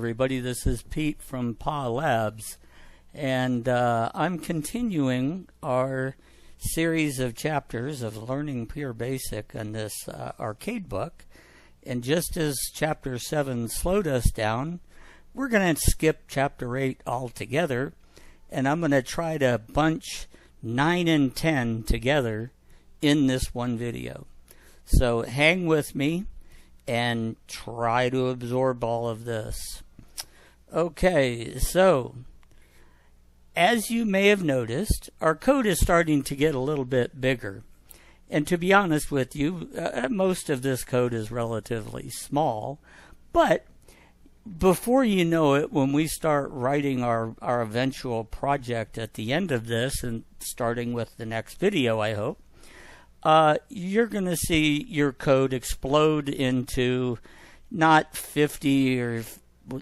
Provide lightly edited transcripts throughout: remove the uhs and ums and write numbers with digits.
everybody. This is Pete from PA Labs, and I'm continuing our series of chapters of Learning Pure Basic in this arcade book. And just as Chapter 7 slowed us down, we're going to skip Chapter 8 altogether, and I'm going to try to bunch 9 and 10 together in this one video. So hang with me and try to absorb all of this. Okay, so as you may have noticed, our code is starting to get a little bit bigger. And to be honest with you, most of this code is relatively small. But before you know it, when we start writing our eventual project at the end of this, and starting with the next video, I hope, you're going to see your code explode into not 50 or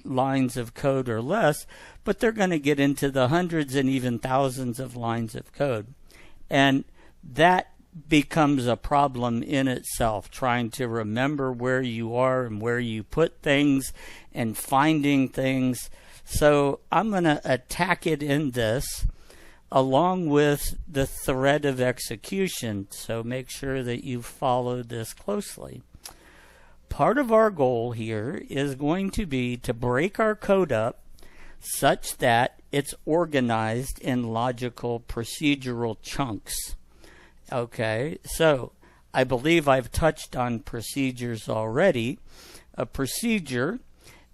lines of code or less, but they're going to get into the hundreds and even thousands of lines of code. And that becomes a problem in itself, trying to remember where you are and where you put things and finding things. So I'm going to attack it in this along with the thread of execution. So make sure that you follow this closely. Part of our goal here is going to be to break our code up such that it's organized in logical procedural chunks. Okay, so I believe I've touched on procedures already. A procedure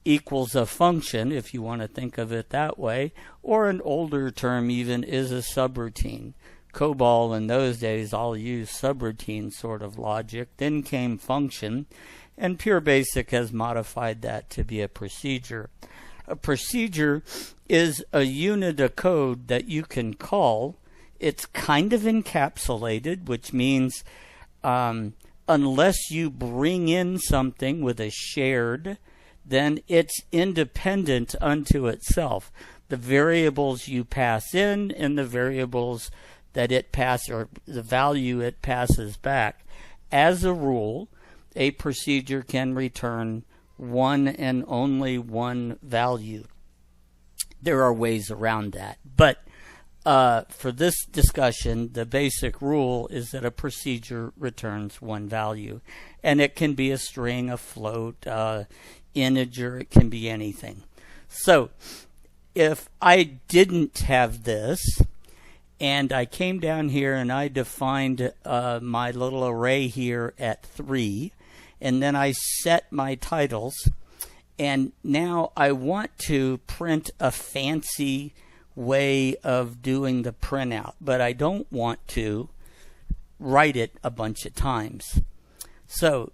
equals a function, if you want to think of it that way, or an older term even is a subroutine. COBOL in those days all used subroutine sort of logic. Then came function, and Pure Basic has modified that to be a procedure. A procedure is a unit of code that you can call. It's kind of encapsulated, which means unless you bring in something with a shared, then it's independent unto itself. The variables you pass in and the variables that it passes, or the value it passes back. As a rule, a procedure can return one and only one value. There are ways around that, but for this discussion, the basic rule is that a procedure returns one value, and it can be a string, a float, integer, it can be anything. So if I didn't have this, and I came down here and I defined my little array here at 3, and then I set my titles, and now I want to print a fancy way of doing the printout, but I don't want to write it a bunch of times. So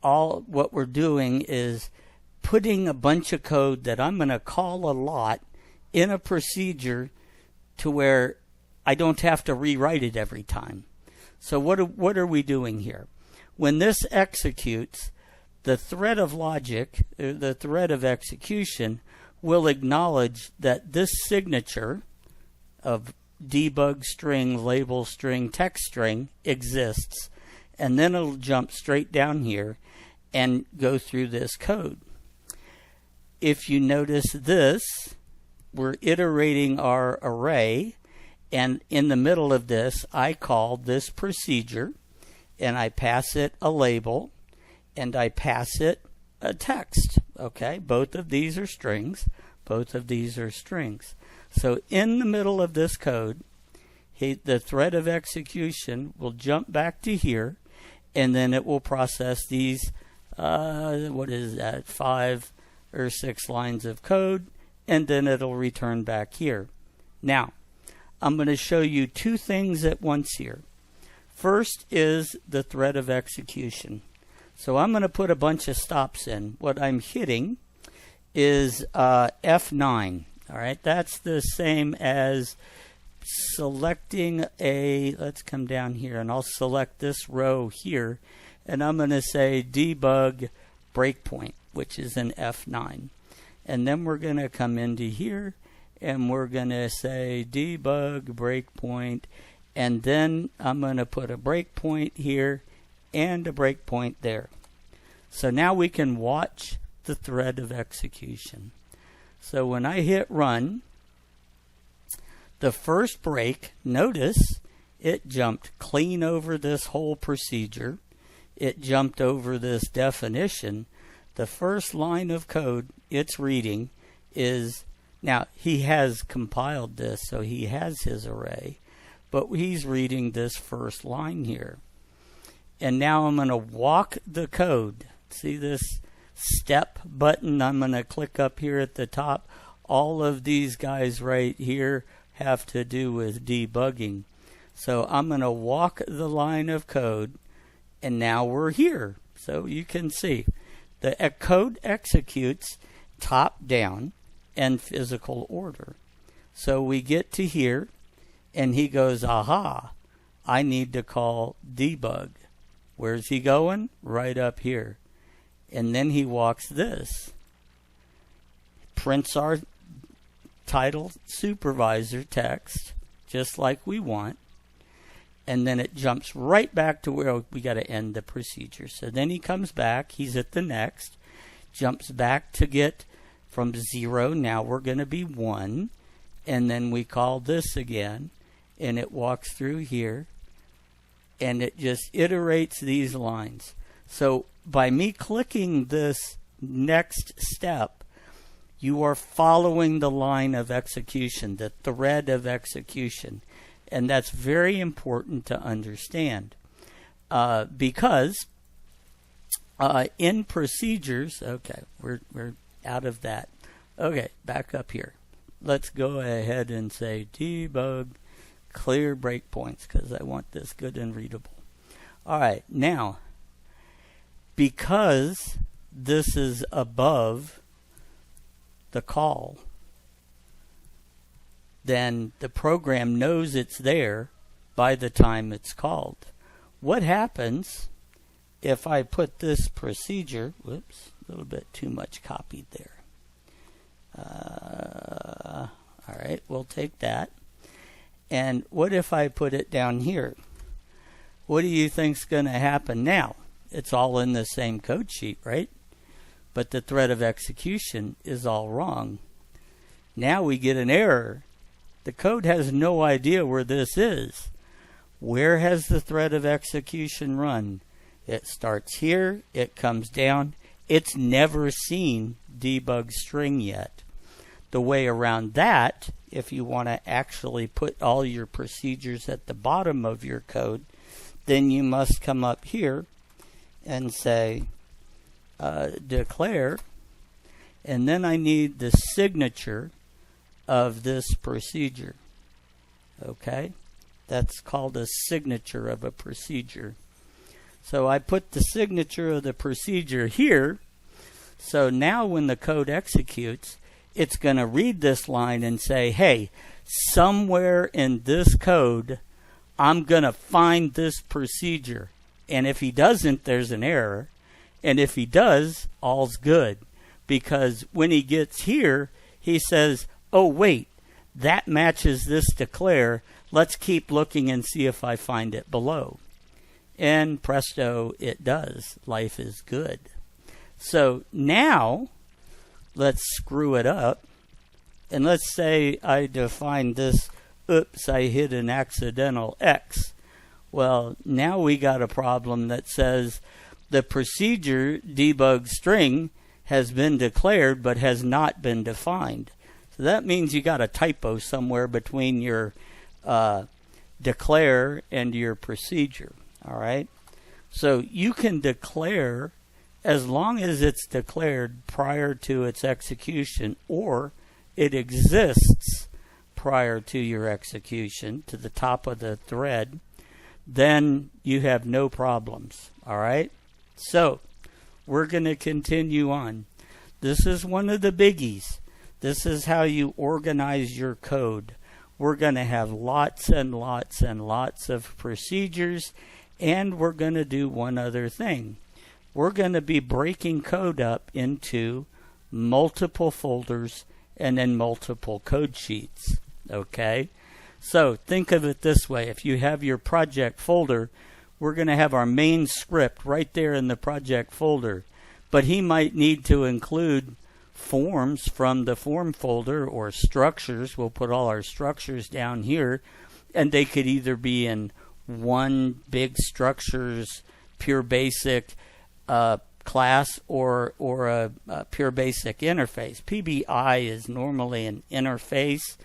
all what we're doing is putting a bunch of code that I'm going to call a lot in a procedure to where I don't have to rewrite it every time. So what are we doing here? When this executes, the thread of logic, the thread of execution, will acknowledge that this signature of debug string, label string, text string exists. And then it'll jump straight down here and go through this code. If you notice this, we're iterating our array, and in the middle of this, I call this procedure, and I pass it a label, and I pass it a text. Okay, both of these are strings. Both of these are strings. So in the middle of this code, the thread of execution will jump back to here, and then it will process these, 5 or 6 lines of code, and then it'll return back here. Now, I'm going to show you 2 things at once here. First is the thread of execution. So I'm going to put a bunch of stops in. What I'm hitting is F9. All right, that's the same as selecting a, let's come down here, and I'll select this row here, and I'm going to say debug breakpoint, which is an F9. And then we're going to come into here, and we're going to say debug breakpoint, and then I'm going to put a breakpoint here and a breakpoint there. So now we can watch the thread of execution. So when I hit run, the first break, notice it jumped clean over this whole procedure. It jumped over this definition. The first line of code it's reading is, now he has compiled this, so he has his array, but he's reading this first line here. And now I'm going to walk the code. See this step button? I'm going to click up here at the top. All of these guys right here have to do with debugging. So I'm going to walk the line of code, and now we're here. So you can see the code executes top down and physical order. So we get to here, and he goes, aha, I need to call debug. Where's he going? Right up here. And then he walks this. Prints our title supervisor text, just like we want. And then it jumps right back to where we got to end the procedure. So then he comes back. He's at the next. Jumps back to get from 0. Now we're going to be 1. And then we call this again. And it walks through here. And it just iterates these lines. So by me clicking this next step, you are following the line of execution, the thread of execution. And that's very important to understand. Because in procedures, okay, we're out of that. Okay, back up here. Let's go ahead and say debug clear breakpoints, because I want this good and readable. All right, now, because this is above the call, then the program knows it's there by the time it's called. What happens if I put this procedure, whoops, a little bit too much copied there. All right, we'll take that. And what if I put it down here? What do you think's going to happen now? It's all in the same code sheet, right? But the thread of execution is all wrong. Now we get an error. The code has no idea where this is. Where has the thread of execution run? It starts here, it comes down. It's never seen debug string yet. The way around that, if you want to actually put all your procedures at the bottom of your code, then you must come up here and say declare, and then I need the signature of this procedure. Okay? That's called a signature of a procedure. So I put the signature of the procedure here. So now when the code executes, it's going to read this line and say, hey, somewhere in this code, I'm going to find this procedure. And if he doesn't, there's an error. And if he does, all's good. Because when he gets here, he says, oh, wait, that matches this declare. Let's keep looking and see if I find it below. And presto, it does. Life is good. So now, let's screw it up. And let's say I define this, oops, I hit an accidental X. Well, now we got a problem that says the procedure debug string has been declared but has not been defined. So that means you got a typo somewhere between your declare and your procedure. All right? So you can declare as long as it's declared prior to its execution, or it exists prior to your execution to the top of the thread, then you have no problems. All right? So we're going to continue on. This is one of the biggies. This is how you organize your code. We're going to have lots and lots and lots of procedures, and we're going to do one other thing. We're going to be breaking code up into multiple folders and then multiple code sheets. Okay? So think of it this way. If you have your project folder, we're going to have our main script right there in the project folder. But he might need to include forms from the form folder, or structures. We'll put all our structures down here, and they could either be in one big structures pure basic class or a pure basic interface. PBI is normally an interface.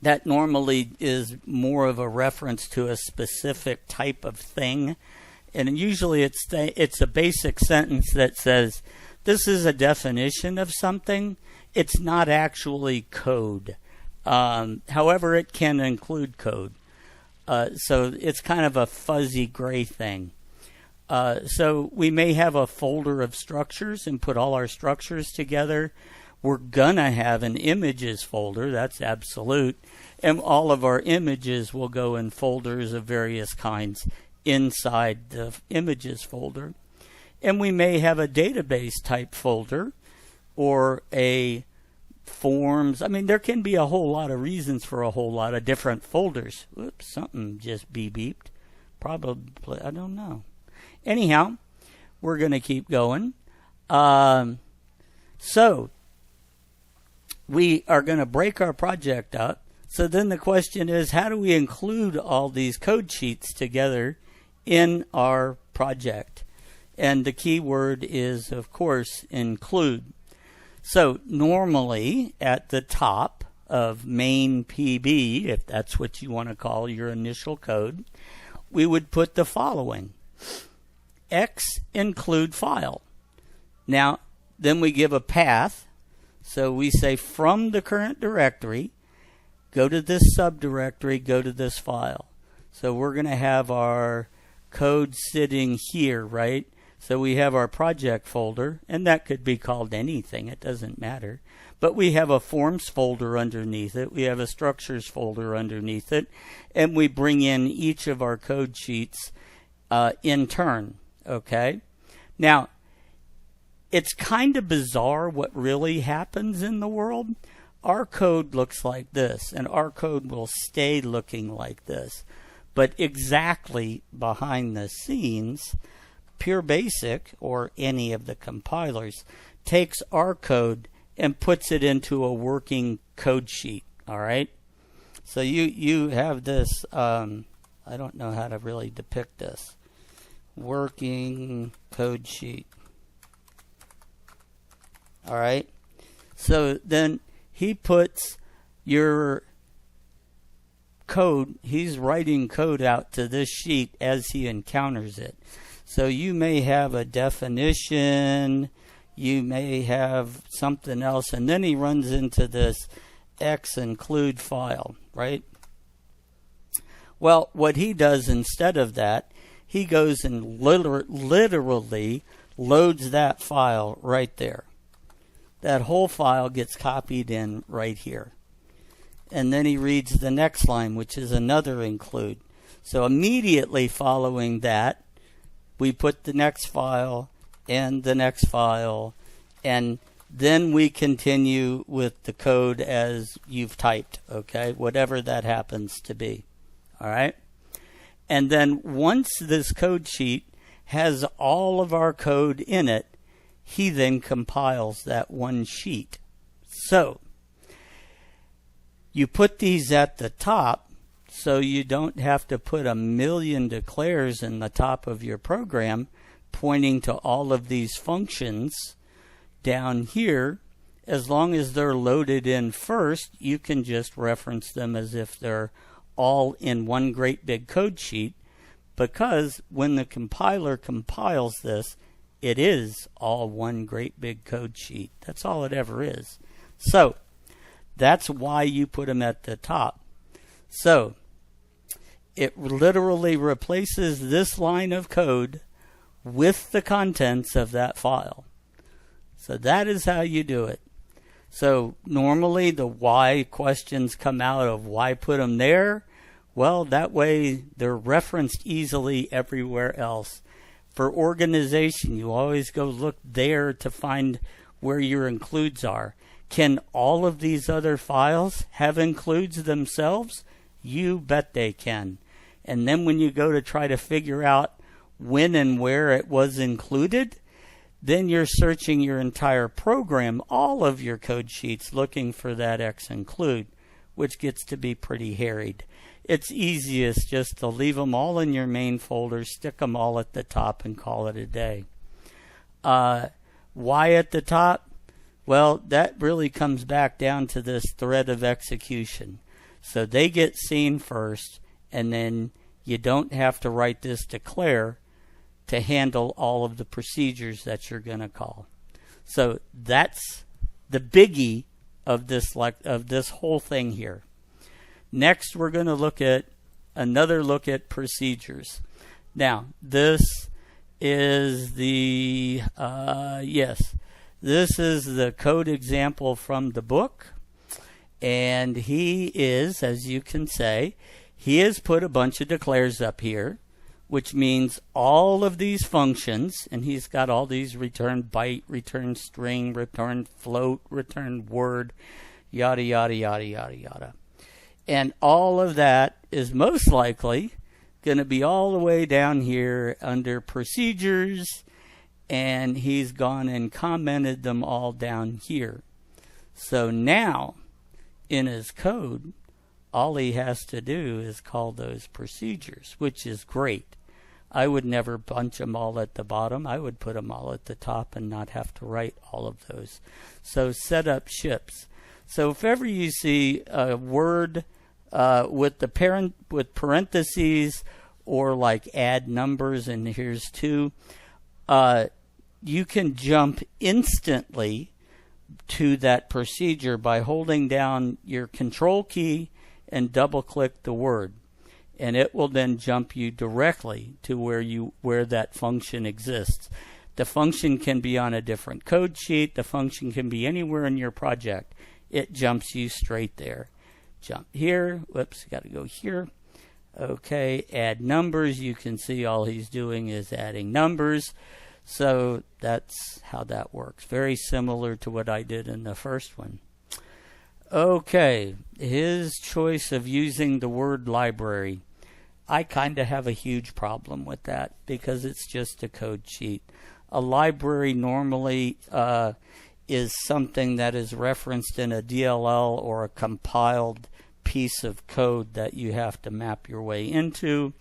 That normally is more of a reference to a specific type of thing, and usually it's a basic sentence that says this is a definition of something. It's not actually code. However, it can include code. So it's kind of a fuzzy gray thing. So we may have a folder of structures and put all our structures together. We're gonna have an images folder, that's absolute, and all of our images will go in folders of various kinds inside the images folder. And we may have a database type folder or a forms. I mean, there can be a whole lot of reasons for a whole lot of different folders. Oops, something just beeped. Probably, I don't know. Anyhow, we're going to keep going. So we are going to break our project up. So then the question is, how do we include all these code sheets together in our project? And the key word is, of course, include. So normally at the top of main PB, if that's what you want to call your initial code, we would put the following: X include file. Now, then we give a path. So we say from the current directory, go to this subdirectory, go to this file. So we're going to have our code sitting here, right? So we have our project folder, and that could be called anything. It doesn't matter. But we have a forms folder underneath it. We have a structures folder underneath it. And we bring in each of our code sheets in turn. Okay? Now, it's kind of bizarre what really happens in the world. Our code looks like this, and our code will stay looking like this. But exactly behind the scenes, Pure Basic, or any of the compilers, takes our code and puts it into a working code sheet. All right? So you have this, I don't know how to really depict this. Working code sheet. All right? So then he puts your code, he's writing code out to this sheet as he encounters it. So you may have a definition, you may have something else, and then he runs into this X include file, right? Well, what he does instead of that, he goes and literally loads that file right there. That whole file gets copied in right here. And then he reads the next line, which is another include. So immediately following that, we put the next file and the next file, and then we continue with the code as you've typed, okay? Whatever that happens to be, all right? And then once this code sheet has all of our code in it, he then compiles that one sheet. So you put these at the top so you don't have to put a million declares in the top of your program pointing to all of these functions. Down here, as long as they're loaded in first, you can just reference them as if they're all in one great big code sheet, because when the compiler compiles this, it is all one great big code sheet. That's all it ever is. So that's why you put them at the top. So it literally replaces this line of code with the contents of that file. So that is how you do it. So normally the why questions come out of why put them there. Well, that way they're referenced easily everywhere else. For organization, you always go look there to find where your includes are. Can all of these other files have includes themselves? You bet they can. And then when you go to try to figure out when and where it was included, then you're searching your entire program, all of your code sheets, looking for that X include, which gets to be pretty harried. It's easiest just to leave them all in your main folder, stick them all at the top, and call it a day. Why at the top? Well, that really comes back down to this thread of execution. So they get seen first, and then you don't have to write this declare to handle all of the procedures that you're going to call. So that's the biggie of this whole thing here. Next, we're going to look at another look at procedures. Now, this is the this is the code example from the book, and he is, as you can say, he has put a bunch of declares up here, which means all of these functions, and he's got all these return byte, return string, return float, return word, yada, yada, yada, yada, yada. And all of that is most likely going to be all the way down here under procedures, and he's gone and commented them all down here. So now, in his code, all he has to do is call those procedures, which is great. I would never bunch them all at the bottom. I would put them all at the top and not have to write all of those. So setup ships. So if ever you see a word with parentheses, or like add numbers, and here's 2, you can jump instantly to that procedure by holding down your control key and double click the word, and it will then jump you directly to where that function exists. The function can be on a different code sheet. The function can be anywhere in your project. It jumps you straight there. Jump here. Whoops, got to go here. Okay, add numbers. You can see all he's doing is adding numbers. So that's how that works. Very similar to what I did in the first one. Okay, his choice of using the word library. I kind of have a huge problem with that because it's just a code sheet. A library normally is something that is referenced in a DLL or a compiled piece of code that you have to map your way into.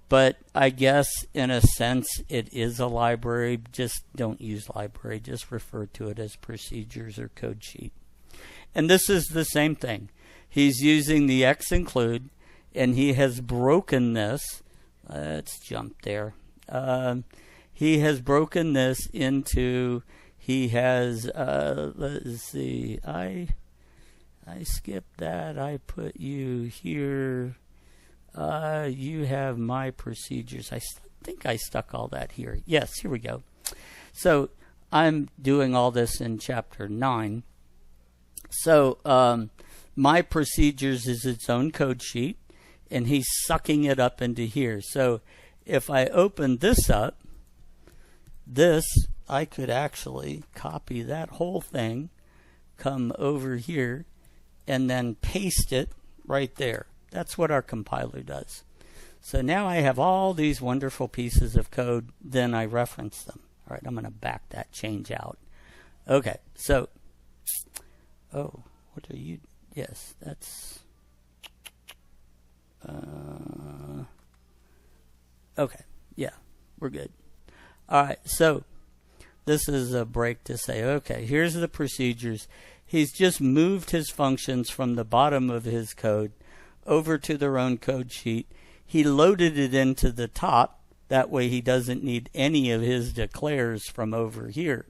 But I guess in a sense it is a library. Just don't use library. Just refer to it as procedures or code sheet. And this is the same thing. He's using the X include, and he has broken this. Let's jump there. He has broken this into, he has, let's see, I skipped that. I put you here. You have my procedures. I think I stuck all that here. Yes, here we go. So I'm doing all this in chapter 9. So my procedures is its own code sheet, and he's sucking it up into here. So if I open this up, I could actually copy that whole thing, come over here, and then paste it right there. That's what our compiler does. So now I have all these wonderful pieces of code, then I reference them. All right, I'm going to back that change out. Okay, so, oh, what are you, yes, that's, okay, yeah, we're good. All right, so this is a break to say, okay, here's the procedures. He's just moved his functions from the bottom of his code over to their own code sheet. He loaded it into the top. That way he doesn't need any of his declares from over here.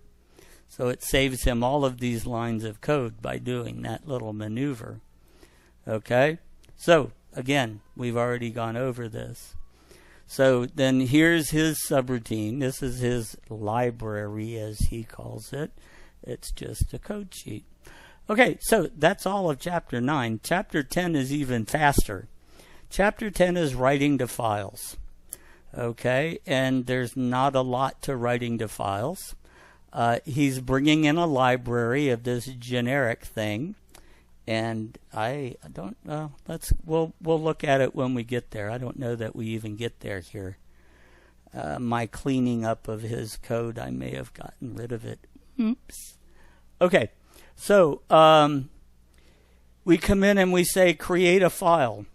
So it saves him all of these lines of code by doing that little maneuver. Okay? So, again, we've already gone over this. So then here's his subroutine. This is his library, as he calls it. It's just a code sheet. Okay, so that's all of Chapter 9. Chapter 10 is even faster. Chapter 10 is writing to files. Okay, and there's not a lot to writing to files. He's bringing in a library of this generic thing. And I don't know. We'll look at it when we get there. I don't know that we even get there here. my cleaning up of his code, I may have gotten rid of it. Oops. Okay, so we come in and we say create a file.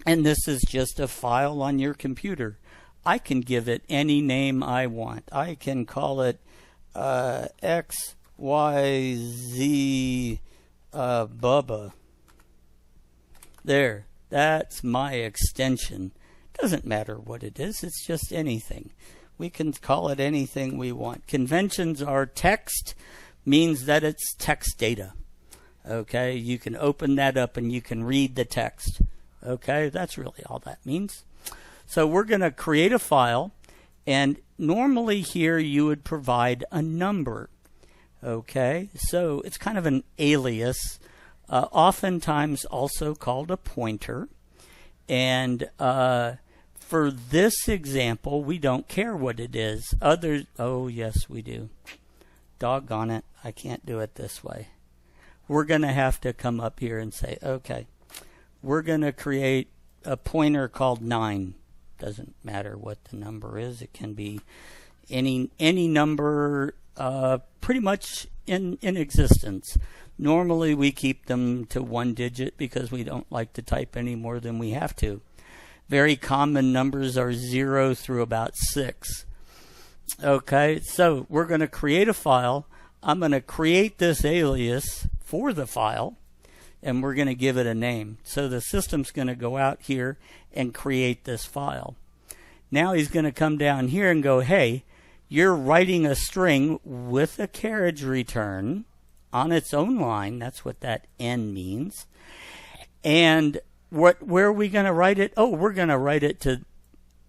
And this is just a file on your computer. I can give it any name I want. I can call it XYZ Bubba. There, that's my extension. Doesn't matter what it is, it's just anything. We can call it anything we want. Conventions are text, means that it's text data. Okay, you can open that up and you can read the text. Okay, that's really all that means. So we're going to create a file, and normally here you would provide a number. Okay, so it's kind of an alias, oftentimes also called a pointer. And for this example, we don't care what it is. Oh yes, we do. Doggone it, I can't do it this way. We're going to have to come up here and say, okay, we're going to create a pointer called 9. Doesn't matter what the number is. It can be any number pretty much in existence. Normally we keep them to 1 digit because we don't like to type any more than we have to. Very common numbers are 0 through about 6. Okay, so we're going to create a file. I'm going to create this alias for the file, and we're going to give it a name. So the system's going to go out here and create this file. Now he's going to come down here and go, hey, you're writing a string with a carriage return on its own line. That's what that N means. And where are we going to write it? Oh, we're going to write it to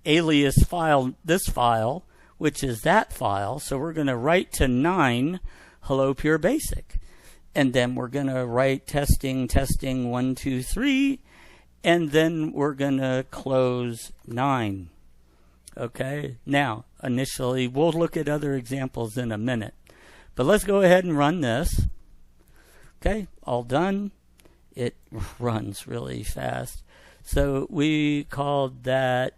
alias file, this file, which is that file. So we're going to write to 9 Hello Pure Basic. And then we're going to write testing 1, 2, 3. And then we're going to close 9. Okay, now initially we'll look at other examples in a minute. But let's go ahead and run this. Okay, all done. It runs really fast. So we called that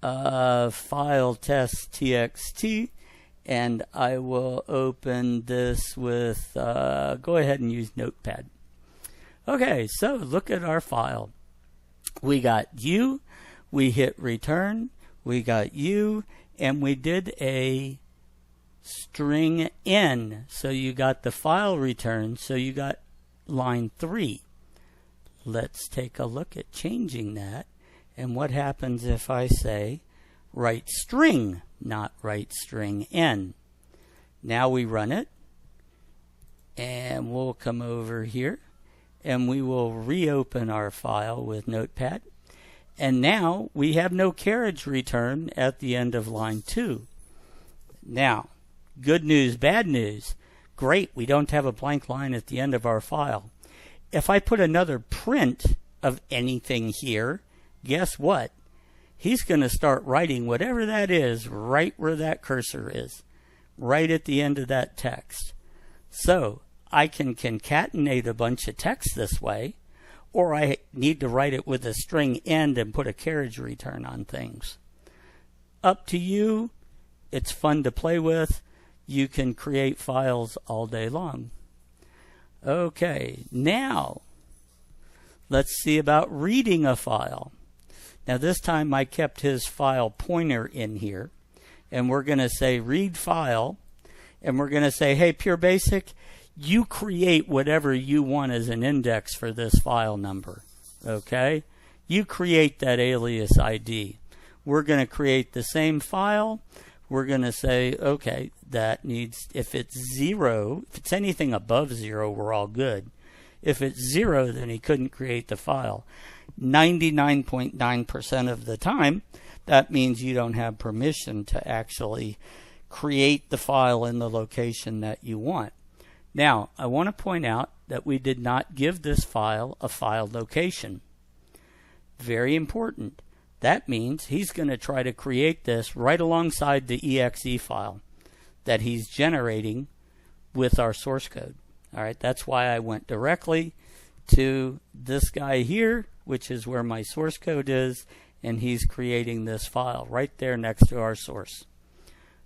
file test txt. And I will open this with, go ahead and use Notepad. Okay, so look at our file. We got U, we hit return, we got U, and we did a string N. So you got the file return, so you got line 3. Let's take a look at changing that. And what happens if I say write string, not write string N? Now we run it, and we'll come over here, and we will reopen our file with Notepad. And now we have no carriage return at the end of line 2. Now, good news, bad news. Great, we don't have a blank line at the end of our file. If I put another print of anything here, guess what? He's going to start writing whatever that is right where that cursor is, right at the end of that text. So I can concatenate a bunch of text this way, or I need to write it with a string end and put a carriage return on things. Up to you. It's fun to play with. You can create files all day long. Okay, now let's see about reading a file. Now this time I kept his file pointer in here, and we're going to say read file, and we're going to say, hey, Pure Basic, you create whatever you want as an index for this file number. Okay? You create that alias ID. We're going to create the same file. We're going to say, okay, that needs, if it's 0, if it's anything above 0, we're all good. If it's 0, then he couldn't create the file. 99.9% of the time, that means you don't have permission to actually create the file in the location that you want. Now, I want to point out that we did not give this file a file location. Very important. That means he's going to try to create this right alongside the exe file that he's generating with our source code. All right, that's why I went directly to this guy here, which is where my source code is, and he's creating this file right there next to our source.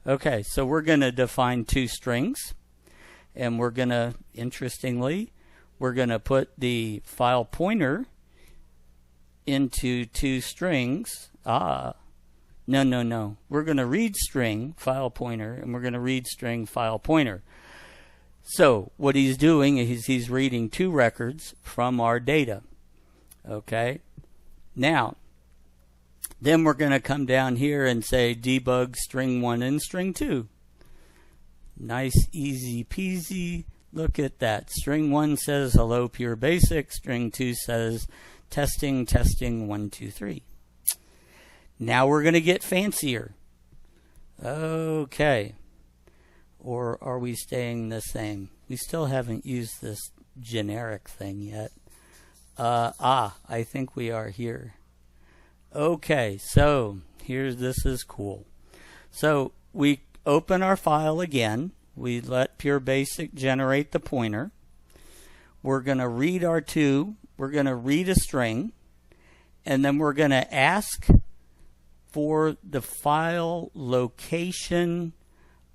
Okay, so we're going to define two strings, and we're going to, interestingly, we're going to put the file pointer into two strings. No. We're going to read string file pointer, and we're going to read string file pointer. So what he's doing is he's reading two records from our data. Okay. Now, then we're going to come down here and say debug string 1 and string 2. Nice, easy peasy. Look at that. String 1 says hello pure basic. String 2 says testing 1 2 3. Now we're going to get fancier. Okay. Or are we staying the same? We still haven't used this generic thing yet. I think we are here. Okay, so this is cool. So we open our file again. We let Pure Basic generate the pointer. We're going to read our two. We're going to read a string. And then we're going to ask for the file location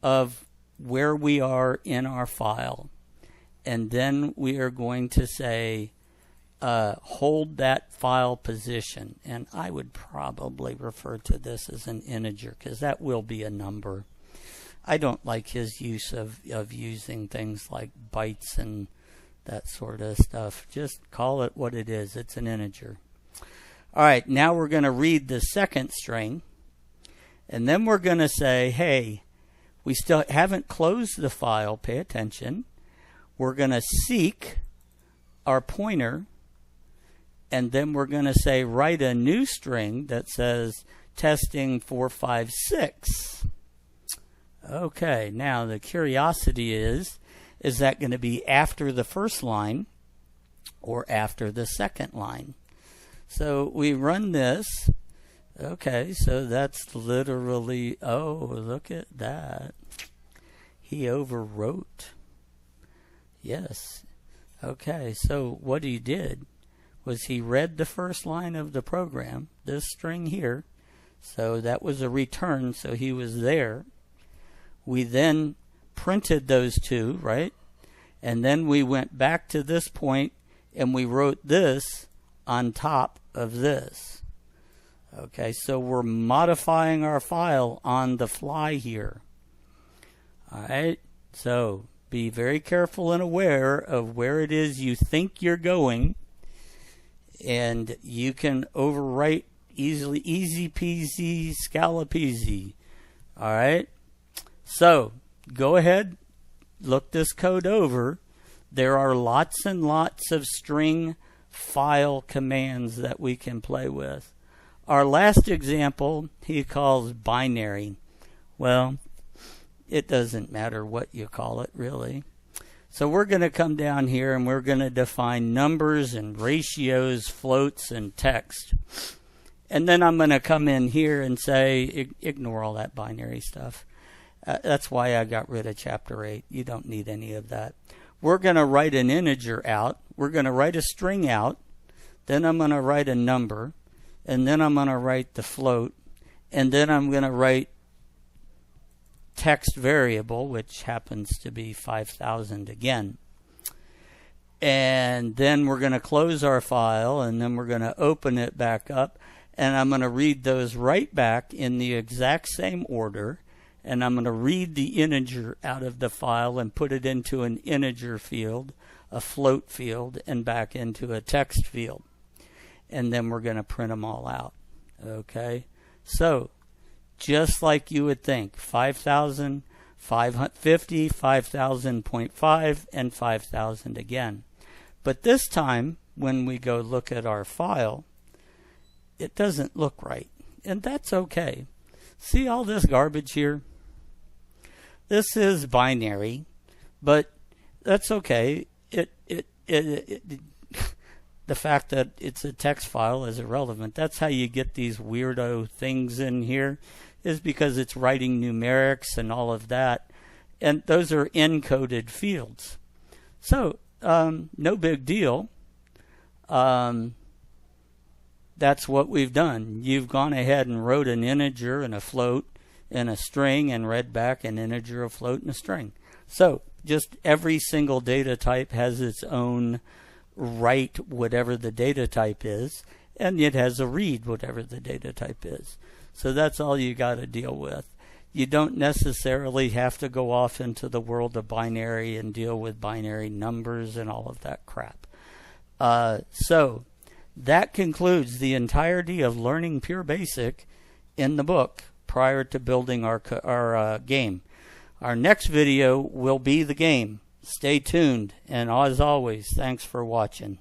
of where we are in our file. And then we are going to say, hold that file position. And I would probably refer to this as an integer, because that will be a number. I don't like his use of using things like bytes and that sort of stuff. Just call it what it is. It's an integer. All right, now we're going to read the second string. And then we're going to say, hey, we still haven't closed the file. Pay attention. We're going to seek our pointer. And then we're going to say, write a new string that says testing 456. Okay, now the curiosity is that going to be after the first line or after the second line? So we run this. Okay, so that's literally, oh, look at that. He overwrote. Yes. Okay, so what he did was he read the first line of the program, this string here. So that was a return, so he was there. We then printed those two, right? And then we went back to this point and we wrote this on top of this. Okay, so we're modifying our file on the fly here. All right, so be very careful and aware of where it is you think you're going, and you can overwrite easily, easy peasy, scalapeasy. All right, so go ahead, look this code over. There are lots and lots of string file commands that we can play with. Our last example, he calls binary. Well, it doesn't matter what you call it, really. So we're going to come down here and we're going to define numbers and ratios, floats, and text. And then I'm going to come in here and say, ignore all that binary stuff. That's why I got rid of chapter 8. You don't need any of that. We're going to write an integer out. We're going to write a string out. Then I'm going to write a number. And then I'm going to write the float. And then I'm going to write text variable, which happens to be 5,000 again. And then we're going to close our file, and then we're going to open it back up. And I'm going to read those right back in the exact same order. And I'm going to read the integer out of the file and put it into an integer field, a float field, and back into a text field. And then we're going to print them all out. Okay? So, just like you would think, 5,000, 550, 5,000.5, and 5,000 again. But this time, when we go look at our file, it doesn't look right. And that's okay. See all this garbage here? This is binary, but that's okay. The fact that it's a text file is irrelevant. That's how you get these weirdo things in here, is because it's writing numerics and all of that. And those are encoded fields. So, no big deal. that's what we've done. You've gone ahead and wrote an integer and a float and a string and read back an integer, a float, and a string. So just every single data type has its own write, whatever the data type is, and it has a read, whatever the data type is. So that's all you got to deal with. You don't necessarily have to go off into the world of binary and deal with binary numbers and all of that crap. So that concludes the entirety of learning Pure Basic in the book prior to building our game. Our next video will be the game. Stay tuned, and as always, thanks for watching.